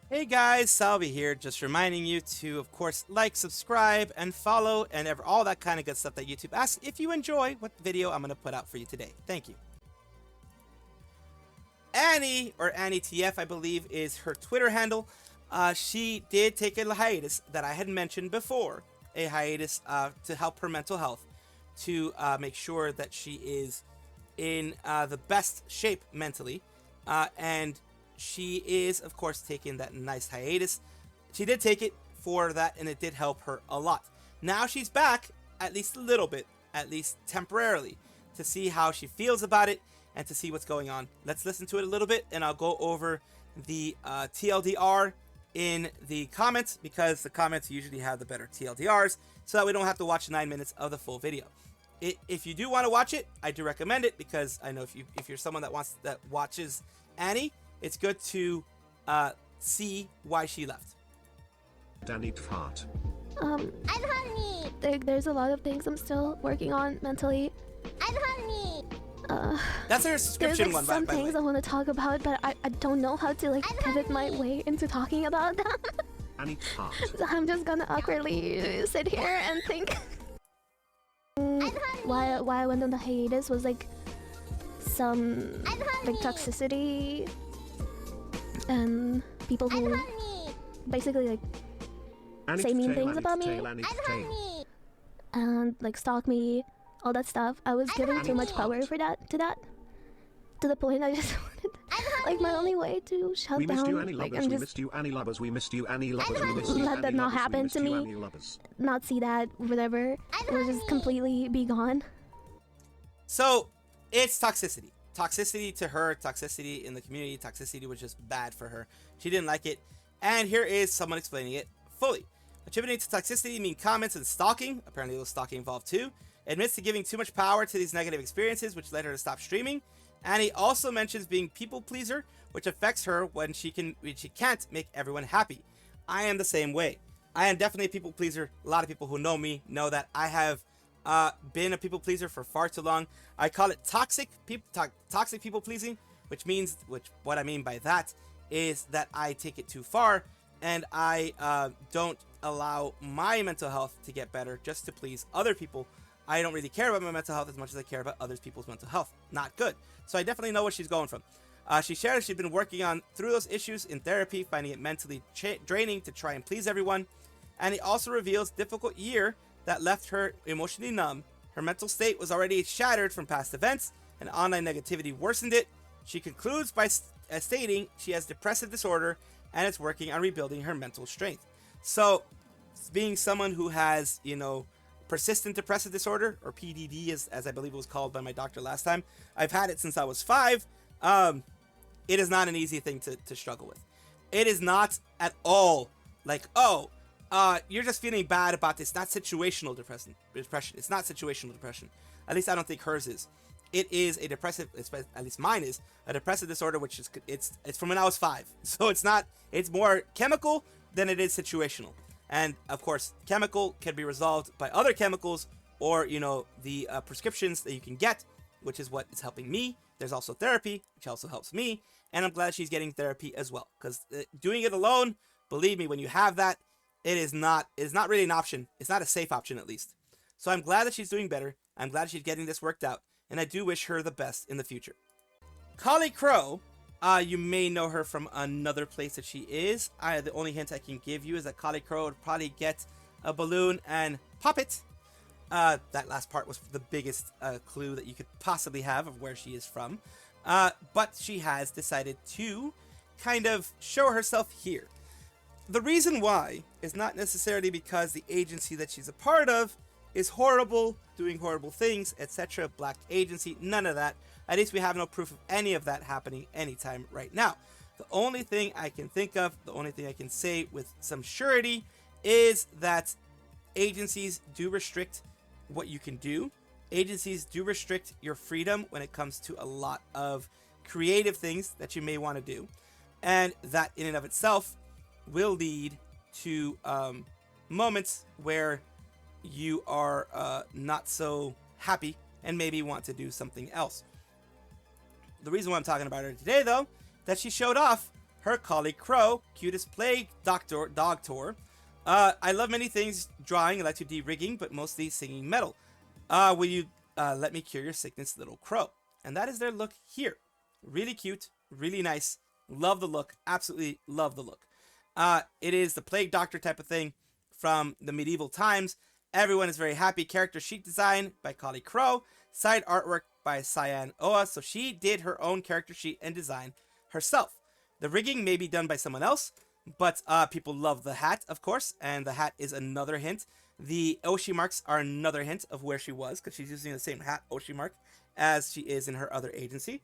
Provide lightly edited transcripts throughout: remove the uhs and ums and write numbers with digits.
Hey guys, Salvi here, just reminding you to, of course, like, subscribe, and follow, and all that kind of good stuff that YouTube asks if you enjoy what video I'm going to put out for you today. Thank you. Anny, or Annytf, I believe, is her Twitter handle. She did take a hiatus that I had mentioned before, a hiatus to help her mental health, to make sure that she is in the best shape mentally, and she is, of course, taking that nice hiatus. She did take it for that, and it did help her a lot. Now she's back, at least a little bit, at least temporarily, to see how she feels about it and to see what's going on. Let's listen to it a little bit, and I'll go over the TLDR in the comments, because the comments usually have the better TLDRs, so that we don't have to watch 9 minutes of the full video. If you do want to watch it, I do recommend it, because I know if you're someone that watches Anny, it's good to see why she left. Annytf. I'm honey. There's a lot of things I'm still working on mentally. I'm honey. That's her subscription one. There's some things I want to talk about, but I don't know how to pivot my way into talking about them. Annytf. So I'm just gonna awkwardly sit here and think. Why I went on the hiatus was some toxicity. And people who basically say mean things about me and stalk me, all that stuff. I was giving too much power for to the point I just wanted my only way to shut we down. Missed you, Anny lovers. We missed you, Anny lovers. We missed you, Anny lovers. We missed you, let that not happen to me. Not see that, whatever. It was just completely be gone. So it's toxicity. Toxicity to her, toxicity in the community, toxicity was just bad for her. She didn't like it, and here is someone explaining it fully. Attributing to toxicity mean comments and stalking, apparently a little stalking involved too. Admits to giving too much power to these negative experiences, which led her to stop streaming. Anny also mentions being people pleaser, which affects her when she can't make everyone happy. I am the same way. I am definitely a people pleaser. A lot of people who know me know that I have been a people pleaser for far too long. I call it toxic people pleasing, what I mean by that is that I take it too far, and I don't allow my mental health to get better just to please other people. I don't really care about my mental health as much as I care about other people's mental health. Not good. So I definitely know where she's going from. She shared she's been working through those issues in therapy, finding it mentally draining to try and please everyone. And he also reveals difficult year that left her emotionally numb. Her mental state was already shattered from past events, and online negativity worsened it. She concludes by stating she has depressive disorder and is working on rebuilding her mental strength. So, being someone who has, persistent depressive disorder, or PDD as I believe it was called by my doctor last time, I've had it since I was 5. It is not an easy thing to struggle with. It is not at all you're just feeling bad about this. Not situational depression. It's not situational depression. At least I don't think hers is. It is a depressive, at least mine is, a depressive disorder, which is, it's from when I was 5. So it's more chemical than it is situational. And of course, chemical can be resolved by other chemicals, or, the prescriptions that you can get, which is what is helping me. There's also therapy, which also helps me. And I'm glad she's getting therapy as well, because doing it alone, believe me, when you have that, it's not really an option. It's not a safe option, at least. So I'm glad that she's doing better. I'm glad she's getting this worked out, and I do wish her the best in the future. Collie Crow, you may know her from another place that she is. The only hint I can give you is that Collie Crow would probably get a balloon and poppit. That last part was the biggest clue that you could possibly have of where she is from. But she has decided to kind of show herself here. The reason why is not necessarily because the agency that she's a part of is horrible, doing horrible things, etc. Black agency, none of that. At least we have no proof of any of that happening anytime right now. The only thing I can think of, the only thing I can say with some surety is that agencies do restrict what you can do. Agencies do restrict your freedom when it comes to a lot of creative things that you may want to do. And that in and of itself will lead to moments where you are not so happy and maybe want to do something else. The reason why I'm talking about her today, though, that she showed off her Collie Crow cutest play dog tour. I love many things: drawing, electric rigging, but mostly singing metal. Will you let me cure your sickness, little crow? And that is their look here. Really cute, really nice. Love the look. Absolutely love the look. It is the plague doctor type of thing from the medieval times. Everyone is very happy. Character sheet design by Collie Crow. Side artwork by Cyan Oa. So she did her own character sheet and design herself. The rigging may be done by someone else, but people love the hat, of course, and the hat is another hint. The Oshi marks are another hint of where she was, because she's using the same hat Oshi mark as she is in her other agency.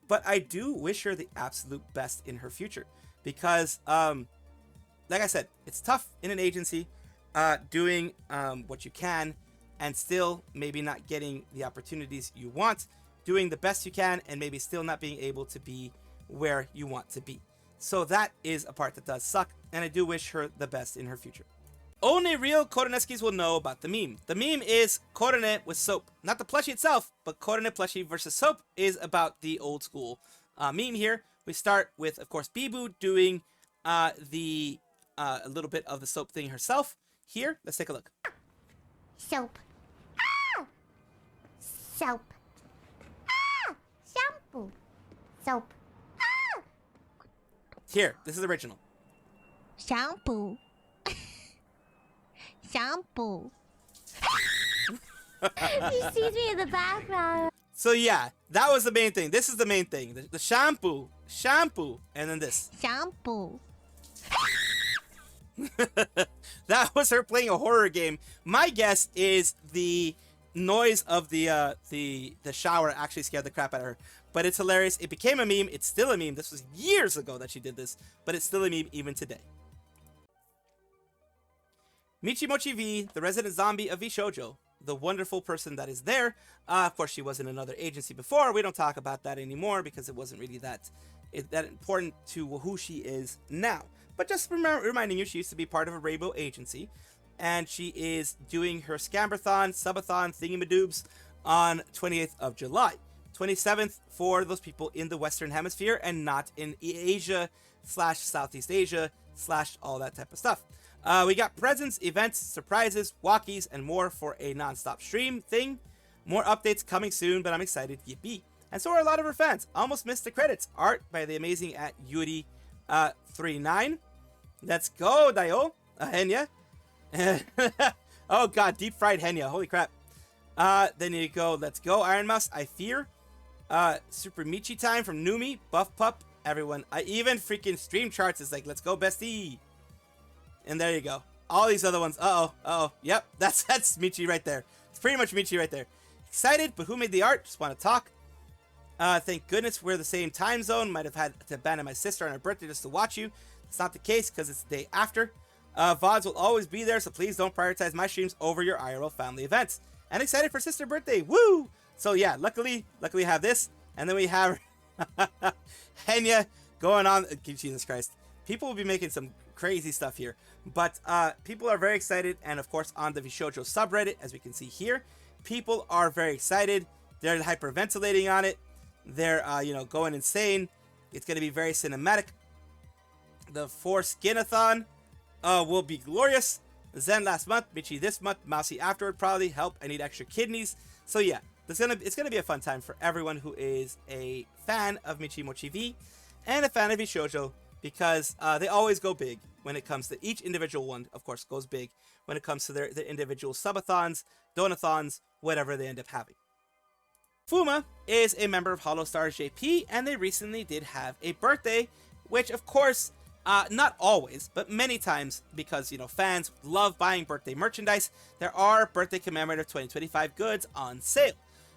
But I do wish her the absolute best in her future, because, like I said, it's tough in an agency doing what you can and still maybe not getting the opportunities you want, doing the best you can and maybe still not being able to be where you want to be. So that is a part that does suck, and I do wish her the best in her future. Only real Koroneskis will know about the meme. The meme is Korone with soap. Not the plushie itself, but Korone plushie versus soap is about the old school meme here. We start with, of course, Bibu doing a little bit of the soap thing herself. Here, let's take a look. Soap. Ah! Soap. Ah! Shampoo. Soap. Ah! Here, this is original. Shampoo. Shampoo. He sees me in the background. So yeah, that was the main thing. This is the main thing. The shampoo, and then this. Shampoo. That was her playing a horror game. My guess is the noise of the shower actually scared the crap out of her. But it's hilarious. It became a meme. It's still a meme. This was years ago that she did this, but it's still a meme even today. Michi Mochi V, the resident zombie of VShojo, the wonderful person that is there. Of course, she was in another agency before. We don't talk about that anymore because it wasn't really that important to who she is now. But just reminding you, she used to be part of a Rainbow agency, and she is doing her Scamberthon, Subathon, thingamadoobs on 28th of July. 27th for those people in the Western Hemisphere and not in Asia / Southeast Asia / all that type of stuff. We got presents, events, surprises, walkies, and more for a non-stop stream thing. More updates coming soon, but I'm excited. Yippee. And so are a lot of her fans. Almost missed the credits. Art by the amazing at Yuri39. Let's go, Dayo. Henya. Oh god, deep fried Henya. Holy crap. Then you go, let's go, Iron Mouse. I fear. Super Michi time from Numi, Buff Pup, everyone. I even freaking stream charts is like, let's go, bestie. And there you go. All these other ones. Uh-oh. Yep, that's Michi right there. It's pretty much Michi right there. Excited, but who made the art? Just want to talk. Thank goodness we're the same time zone. Might have had to abandon my sister on her birthday just to watch you. It's not the case because it's the day after. VODs will always be there, so please don't prioritize my streams over your IRL family events. And excited for sister birthday. Woo! So yeah, luckily we have this. And then we have Henya going on. Jesus Christ. People will be making some crazy stuff here. But people are very excited. And of course on the VShojo subreddit, as we can see here, people are very excited. They're hyperventilating on it. They're, going insane. It's going to be very cinematic. The 4 Skinathon will be glorious. Zen last month, Michi this month, Mousy afterward probably. Help, I need extra kidneys. So yeah, it's gonna be a fun time for everyone who is a fan of Michi Mochi V and a fan of VShojo, because they always go big when it comes to each individual one. Of course, goes big when it comes to their individual subathons, donathons, whatever they end up having. Fuma is a member of Holostars JP, and they recently did have a birthday, which of course, not always, but many times, because, fans love buying birthday merchandise, there are birthday commemorative 2025 goods on sale.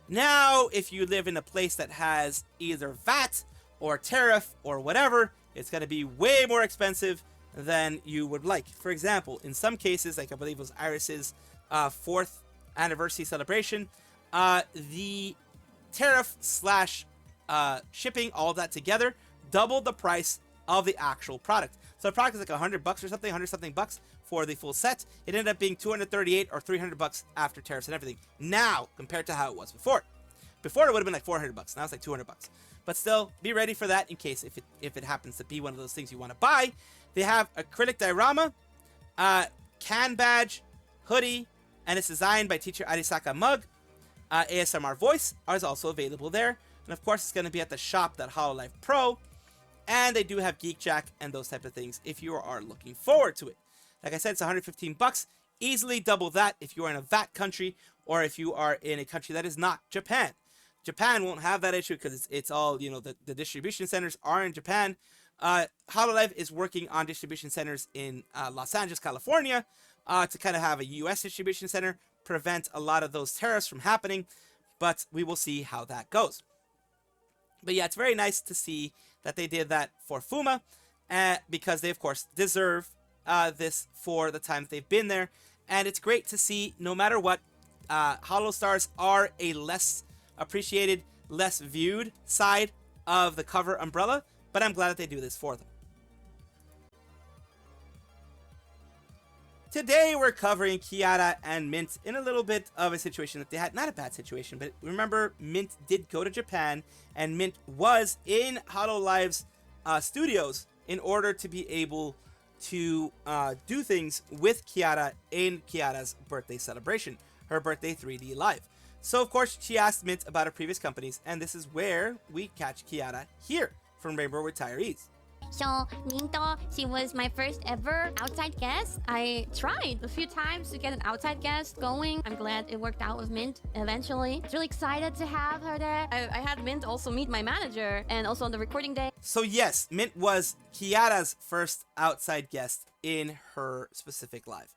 Now, if you live in a place that has either VAT or tariff or whatever, it's going to be way more expensive than you would like. For example, in some cases, like I believe it was Iris's 4th anniversary celebration, the tariff / shipping, all that together, doubled the price of the actual product. So the product is like $100 or something, 100 something bucks for the full set. It ended up being 238 or 300 bucks after tariffs and everything. Now, compared to how it was before. Before it would have been like 400 bucks. Now it's like 200 bucks. But still, be ready for that in case if it happens to be one of those things you want to buy. They have acrylic diorama, can badge, hoodie, and it's designed by teacher Arisaka mug. ASMR voice is also available there. And of course, it's going to be at the shop.hololive pro. And they do have Geek Jack and those type of things if you are looking forward to it. Like I said, it's 115 bucks. Easily double that if you are in a VAT country or if you are in a country that is not Japan. Japan won't have that issue because it's all, you know, the distribution centers are in Japan. Hololive is working on distribution centers in Los Angeles, California, to kind of have a U.S. distribution center, prevent a lot of those tariffs from happening, but we will see how that goes. But yeah, it's very nice to see that they did that for Fuma, because they, of course, deserve this for the time that they've been there, and it's great to see, no matter what, Holostars are a less appreciated, less viewed side of the cover umbrella, but I'm glad that they do this for them. Today we're covering Kiara and Mint in a little bit of a situation that they had. Not a bad situation, but remember, Mint did go to Japan, and Mint was in Hololive's studios in order to be able to do things with Kiara in Kiara's birthday celebration, her birthday 3D live. So of course she asked Mint about her previous companies, and this is where we catch Kiara here from Rainbow Retirees. So, Ninto, she was my first ever outside guest. I tried a few times to get an outside guest going. I'm glad it worked out with Mint eventually. Really excited to have her there. I had Mint also meet my manager and also on the recording day. So yes, Mint was Kiara's first outside guest in her specific live.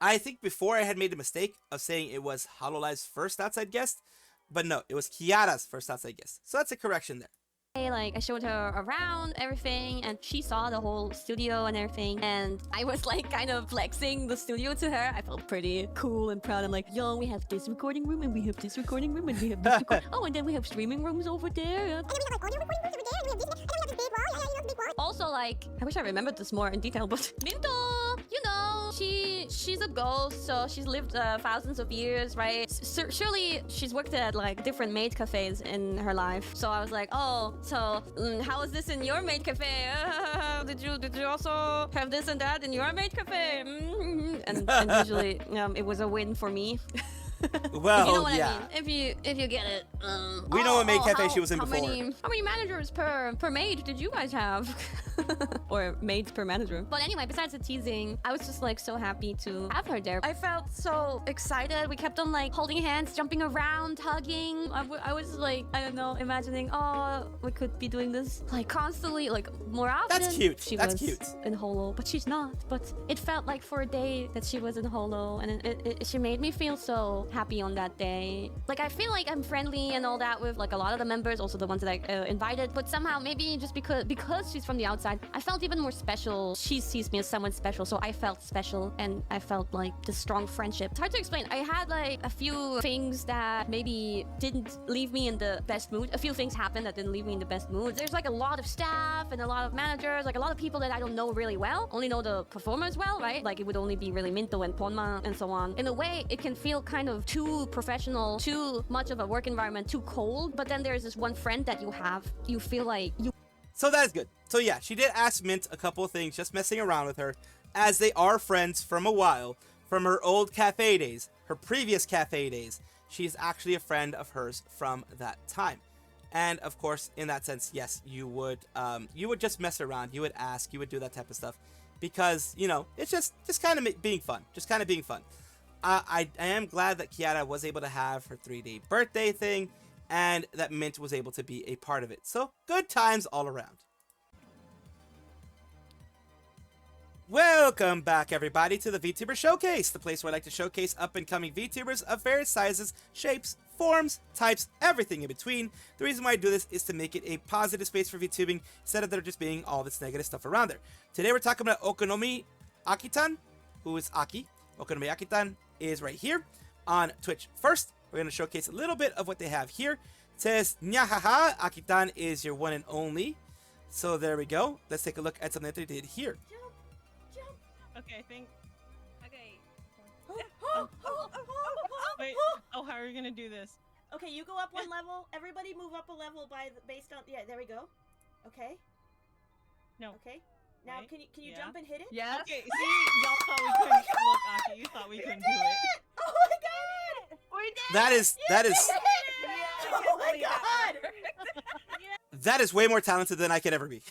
I think before I had made the mistake of saying it was Hololive's first outside guest, but no, it was Kiara's first outside guest. So that's a correction there. Like, I showed her around everything, and she saw the whole studio and everything, and I was like kind of flexing the studio to her. I felt pretty cool and proud. I'm like, yo, we have this recording room, and we have this recording room, and we have this oh, and then we have streaming rooms over there. And then we have like audio recording rooms over there, and we have this, and then we have this big wall. Yeah, you know, the big wall. Also, like, I wish I remembered this more in detail, but Minto, you know, she's a ghost, so she's lived thousands of years, right? Surely she's worked at like different maid cafes in her life. So I was like, oh, so how is this in your maid cafe? Did you also have this and that in your maid cafe? And usually it was a win for me. Well, you know what yeah. I mean? If you get it. We know what maid cafe she was in how before. How many managers per maid did you guys have? Or maids per manager? But anyway, besides the teasing, I was just like so happy to have her there. I felt so excited. We kept on like holding hands, jumping around, hugging. I was like, I don't know, imagining, oh, we could be doing this like constantly, like more often. That's cute. She That's was cute. in Holo, but she's not. But it felt like for a day that she was in Holo, and she made me feel so happy on that day. Like, I feel like I'm friendly and all that with like a lot of the members, also the ones that I invited, but somehow maybe just because she's from the outside, I felt even more special. She sees me as someone special, so I felt special, and I felt like this strong friendship. It's hard to explain. I had like a few things that maybe didn't leave me in the best mood. A few things happened that didn't leave me in the best mood. There's like a lot of staff and a lot of managers, like a lot of people that I don't know really well, only know the performers well, right? Like, it would only be really Minto and Ponma and so on. In a way, it can feel kind of too professional, too much of a work environment, too cold, but then there's this one friend that you feel like you. So that is good. So yeah, she did ask Mint a couple of things, just messing around with her, as they are friends from a while, from her old cafe days, her previous cafe days. She's actually a friend of hers from that time. And of course, in that sense, yes, you would just mess around, you would ask, you would do that type of stuff, because, you know, it's just kind of being fun, just kind of being fun. I am glad that Kiara was able to have her 3-day birthday thing, and that Mint was able to be a part of it. So, good times all around. Welcome back, everybody, to the VTuber Showcase, the place where I like to showcase up-and-coming VTubers of various sizes, shapes, forms, types, everything in between. The reason why I do this is to make it a positive space for VTubing, instead of there just being all this negative stuff around there. Today we're talking about Okonomi Akitan, who is Aki. Okonomi Akitan is right here on Twitch first. We're going to showcase a little bit of what they have here. It says, Nyahaha, Akitan is your one and only. So there we go. Let's take a look at something that they did here. Jump, jump. Okay, I think. Okay. Wait. Oh, how are we gonna do this? Okay, you go up one level. Everybody move up a level based on. Yeah, there we go. Okay. No. Okay. Now, Wait, can you yeah. jump and hit it? Yes. Okay, see, y'all thought we couldn't. Look, Aki, you thought we couldn't do it. Oh my god! We did. That is Oh my god! that is way more talented than I could ever be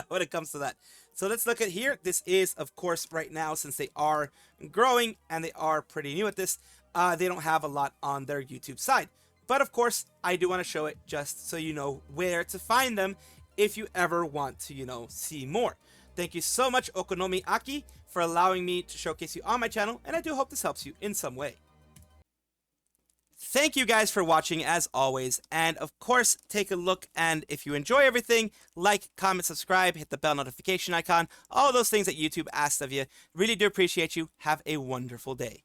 when it comes to that. So let's look at here. This is, of course, right now, since they are growing and they are pretty new at this, they don't have a lot on their YouTube side. But of course, I do want to show it just so you know where to find them if you ever want to, you know, see more. Thank you so much, Okonomi Aki, for allowing me to showcase you on my channel, and I do hope this helps you in some way. Thank you guys for watching as always, and of course, take a look, and if you enjoy everything, like, comment, subscribe, hit the bell notification icon, all those things that YouTube asks of you. Really do appreciate you. Have a wonderful day.